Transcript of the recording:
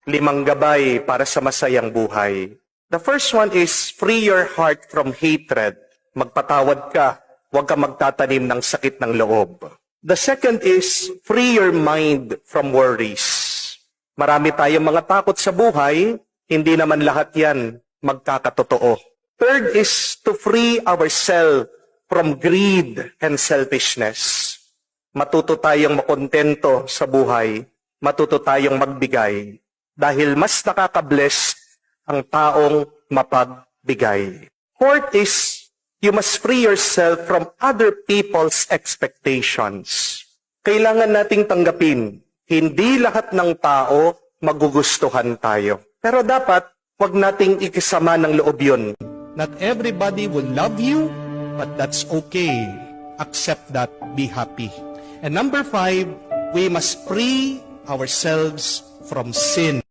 5 gabay para sa masayang buhay. The first one is free your heart from hatred. Magpatawad ka, huwag ka magtatanim ng sakit ng loob. The second is free your mind from worries. Marami tayong mga takot sa buhay, hindi naman lahat yan magkakatotoo. Third is to free ourselves from greed and selfishness. Matuto tayong makontento sa buhay, matuto tayong magbigay, dahil mas nakaka-bless ang taong mapagbigay. Fourth is, you must free yourself from other people's expectations. Kailangan nating tanggapin, hindi lahat ng tao magugustuhan tayo. Pero dapat, wag nating ikisama ng loob yun. Not everybody will love you, but that's okay. Accept that, be happy. And number 5, we must free ourselves from sin.